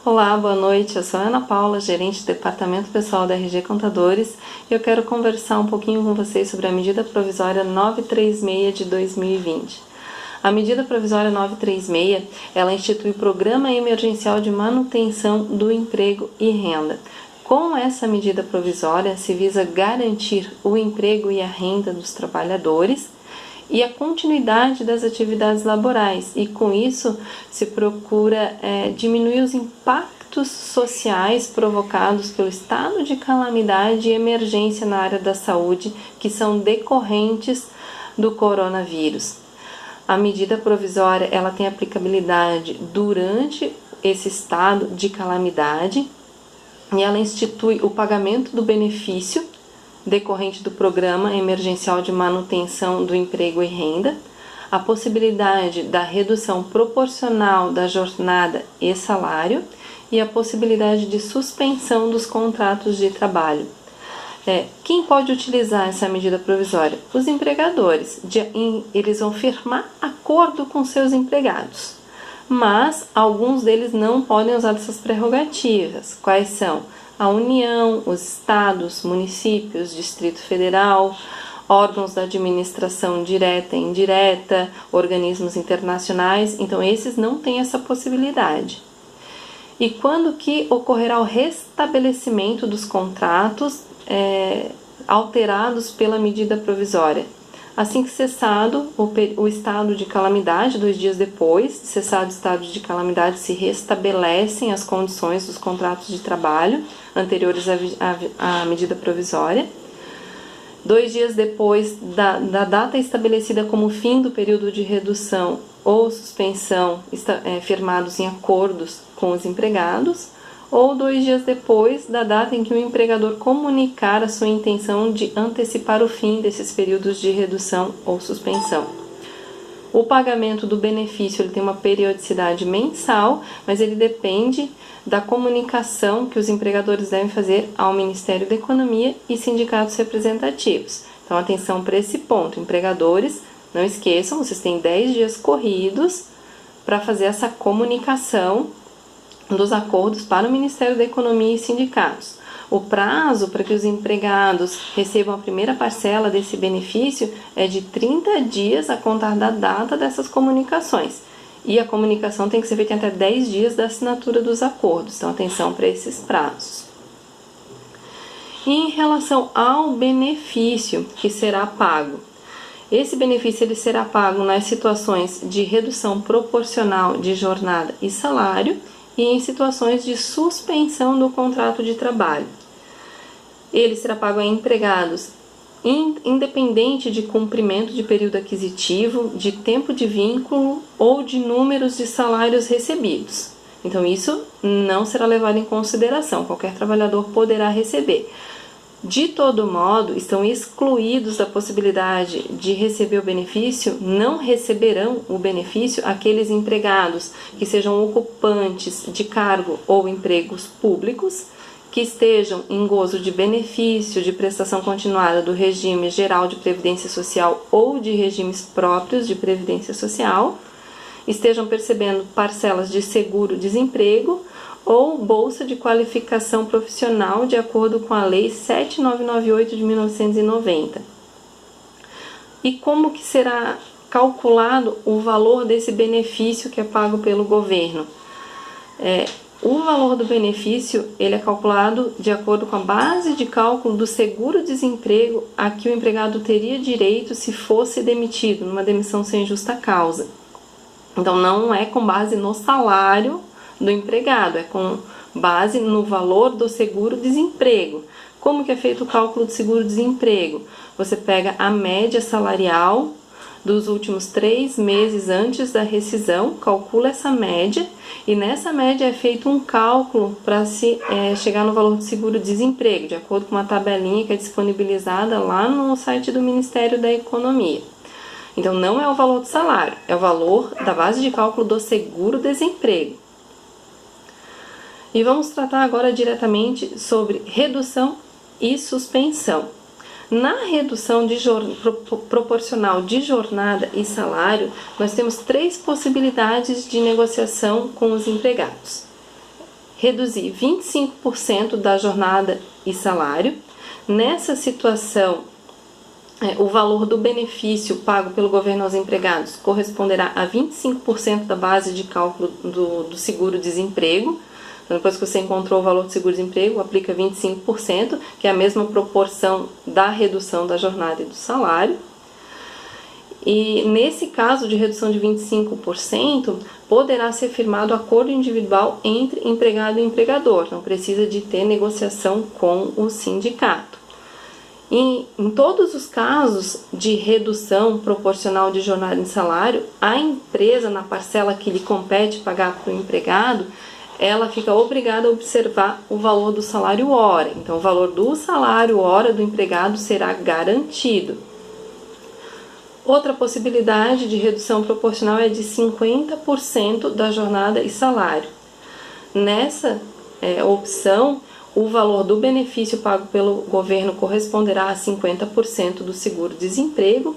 Olá, boa noite. Eu sou Ana Paula, gerente do Departamento Pessoal da RG Contadores, e eu quero conversar um pouquinho com vocês sobre a medida provisória 936 de 2020. A medida provisória 936, ela institui o Programa Emergencial de Manutenção do Emprego e Renda. Com essa medida provisória, se visa garantir o emprego e a renda dos trabalhadores e a continuidade das atividades laborais, e com isso se procura diminuir os impactos sociais provocados pelo estado de calamidade e emergência na área da saúde que são decorrentes do coronavírus. A medida provisória ela tem aplicabilidade durante esse estado de calamidade e ela institui o pagamento do benefício decorrente do Programa Emergencial de Manutenção do Emprego e Renda, a possibilidade da redução proporcional da jornada e salário e a possibilidade de suspensão dos contratos de trabalho. Quem pode utilizar essa medida provisória? Os empregadores. Eles vão firmar acordo com seus empregados, mas alguns deles não podem usar essas prerrogativas. Quais são? A União, os estados, municípios, Distrito Federal, órgãos da administração direta e indireta, organismos internacionais. Então, esses não têm essa possibilidade. E quando que ocorrerá o restabelecimento dos contratos alterados pela medida provisória? Assim que cessado o estado de calamidade, 2 dias depois, cessado o estado de calamidade, se restabelecem as condições dos contratos de trabalho anteriores à medida provisória. 2 dias depois da data estabelecida como fim do período de redução ou suspensão firmados em acordos com os empregados, ou 2 dias depois da data em que o empregador comunicar a sua intenção de antecipar o fim desses períodos de redução ou suspensão. O pagamento do benefício ele tem uma periodicidade mensal, mas ele depende da comunicação que os empregadores devem fazer ao Ministério da Economia e sindicatos representativos. Então, atenção para esse ponto. Empregadores, não esqueçam, vocês têm 10 dias corridos para fazer essa comunicação dos acordos para o Ministério da Economia e sindicatos. O prazo para que os empregados recebam a primeira parcela desse benefício é de 30 dias a contar da data dessas comunicações. E a comunicação tem que ser feita em até 10 dias da assinatura dos acordos. Então, atenção para esses prazos. E em relação ao benefício que será pago, esse benefício ele será pago nas situações de redução proporcional de jornada e salário e em situações de suspensão do contrato de trabalho. Ele será pago a empregados independente de cumprimento de período aquisitivo, de tempo de vínculo ou de números de salários recebidos. Então, isso não será levado em consideração, qualquer trabalhador poderá receber. De todo modo, estão excluídos da possibilidade de receber o benefício, não receberão o benefício aqueles empregados que sejam ocupantes de cargo ou empregos públicos, que estejam em gozo de benefício de prestação continuada do regime geral de previdência social ou de regimes próprios de previdência social, estejam percebendo parcelas de seguro-desemprego ou bolsa de qualificação profissional de acordo com a Lei 7998 de 1990. E como que será calculado o valor desse benefício que é pago pelo governo? O valor do benefício ele é calculado de acordo com a base de cálculo do seguro-desemprego a que o empregado teria direito se fosse demitido, numa demissão sem justa causa. Então, não é com base no salário do empregado, é com base no valor do seguro-desemprego. Como que é feito o cálculo do seguro-desemprego? Você pega a média salarial dos últimos 3 meses antes da rescisão, calcula essa média e nessa média é feito um cálculo para se chegar no valor do seguro-desemprego, de acordo com uma tabelinha que é disponibilizada lá no site do Ministério da Economia. Então, não é o valor do salário, é o valor da base de cálculo do seguro-desemprego. E vamos tratar agora diretamente sobre redução e suspensão. Na redução proporcional de jornada e salário, nós temos 3 possibilidades de negociação com os empregados. reduzir 25% da jornada e salário. Nessa situação, o valor do benefício pago pelo governo aos empregados corresponderá a 25% da base de cálculo do seguro-desemprego. Então, depois que você encontrou o valor do seguro-desemprego, aplica 25%, que é a mesma proporção da redução da jornada e do salário. E nesse caso de redução de 25%, poderá ser firmado acordo individual entre empregado e empregador. Não precisa de ter negociação com o sindicato. Em todos os casos de redução proporcional de jornada e salário, a empresa, na parcela que lhe compete pagar para o empregado, ela fica obrigada a observar o valor do salário hora. Então, o valor do salário hora do empregado será garantido. Outra possibilidade de redução proporcional é de 50% da jornada e salário. Nessa opção, o valor do benefício pago pelo governo corresponderá a 50% do seguro-desemprego.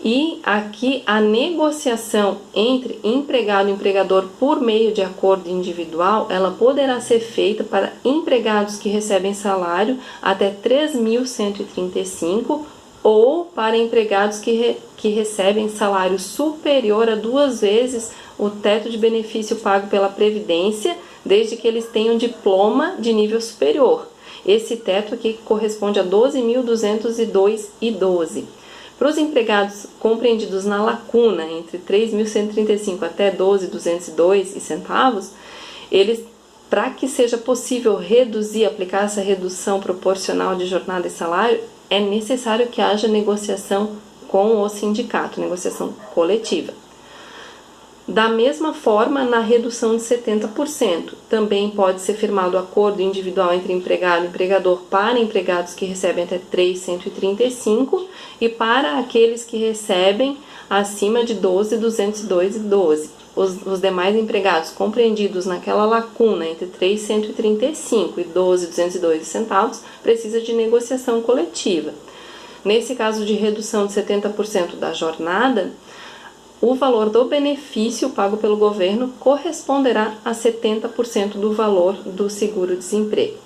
E aqui a negociação entre empregado e empregador por meio de acordo individual, ela poderá ser feita para empregados que recebem salário até 3.135 ou para empregados que recebem salário superior a 2 vezes o teto de benefício pago pela Previdência, desde que eles tenham diploma de nível superior. Esse teto aqui corresponde a 12.202,12. Para os empregados compreendidos na lacuna entre 3.135 até 12.202 eles, para que seja possível aplicar essa redução proporcional de jornada e salário, é necessário que haja negociação com o sindicato, negociação coletiva. Da mesma forma, na redução de 70%, também pode ser firmado acordo individual entre empregado e empregador para empregados que recebem até 3.135 e para aqueles que recebem acima de 12.202,12. Os demais empregados compreendidos naquela lacuna entre 3.135 e 12.202 precisa de negociação coletiva. Nesse caso de redução de 70% da jornada, o valor do benefício pago pelo governo corresponderá a 70% do valor do seguro-desemprego.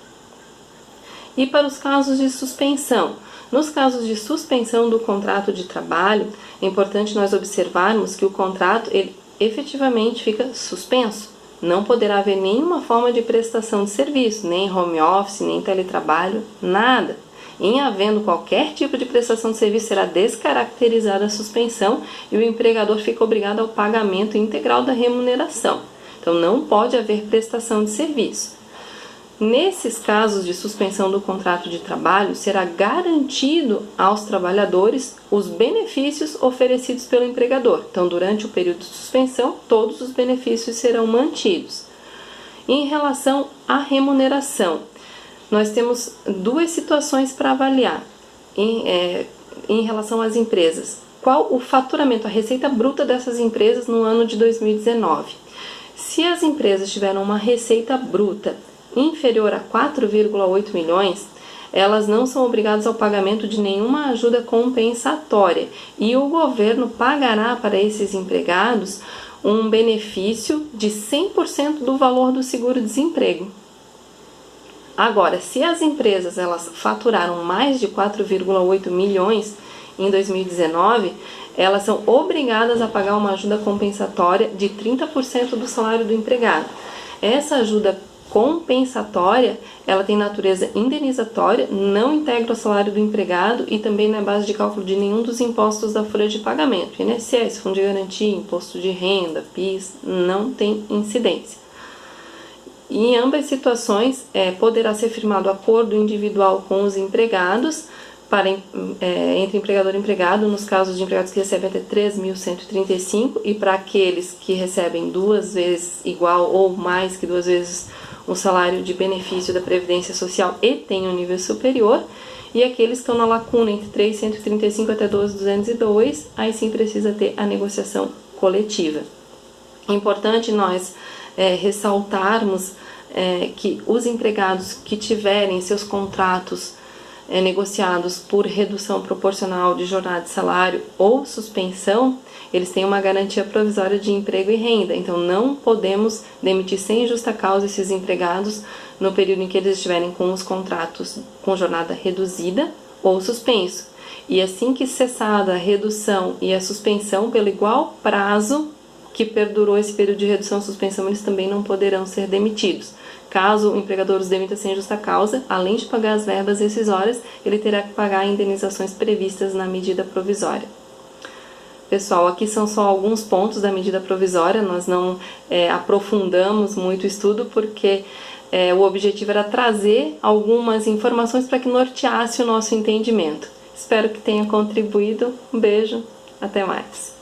E para os casos de suspensão? Nos casos de suspensão do contrato de trabalho, é importante nós observarmos que o contrato ele efetivamente fica suspenso. Não poderá haver nenhuma forma de prestação de serviço, nem home office, nem teletrabalho, nada. Em havendo qualquer tipo de prestação de serviço, será descaracterizada a suspensão e o empregador fica obrigado ao pagamento integral da remuneração. Então, não pode haver prestação de serviço. Nesses casos de suspensão do contrato de trabalho, será garantido aos trabalhadores os benefícios oferecidos pelo empregador. Então, durante o período de suspensão, todos os benefícios serão mantidos. Em relação à remuneração, nós temos 2 situações para avaliar em relação às empresas. Qual o faturamento, a receita bruta dessas empresas no ano de 2019? Se as empresas tiveram uma receita bruta inferior a 4,8 milhões, elas não são obrigadas ao pagamento de nenhuma ajuda compensatória e o governo pagará para esses empregados um benefício de 100% do valor do seguro-desemprego. Agora, se as empresas elas faturaram mais de 4,8 milhões em 2019, elas são obrigadas a pagar uma ajuda compensatória de 30% do salário do empregado. Essa ajuda compensatória, ela tem natureza indenizatória, não integra o salário do empregado e também não é base de cálculo de nenhum dos impostos da folha de pagamento. INSS, Fundo de Garantia, Imposto de Renda, PIS, não tem incidência. E em ambas situações, poderá ser firmado acordo individual com os empregados, entre empregador e empregado, nos casos de empregados que recebem até 3.135 e para aqueles que recebem 2 vezes igual ou mais que 2 vezes o salário de benefício da Previdência Social e tem um nível superior, e aqueles que estão na lacuna entre 3.135 até 12.202, aí sim precisa ter a negociação coletiva. É importante nós ressaltarmos que os empregados que tiverem seus contratos negociados por redução proporcional de jornada e salário ou suspensão, eles têm uma garantia provisória de emprego e renda. Então, não podemos demitir sem justa causa esses empregados no período em que eles estiverem com os contratos com jornada reduzida ou suspenso. E assim que cessada a redução e a suspensão pelo igual prazo que perdurou esse período de redução e suspensão, eles também não poderão ser demitidos. Caso o empregador os demita sem justa causa, além de pagar as verbas rescisórias, ele terá que pagar indenizações previstas na medida provisória. Pessoal, aqui são só alguns pontos da medida provisória, nós não aprofundamos muito o estudo porque o objetivo era trazer algumas informações para que norteasse o nosso entendimento. Espero que tenha contribuído. Um beijo, até mais.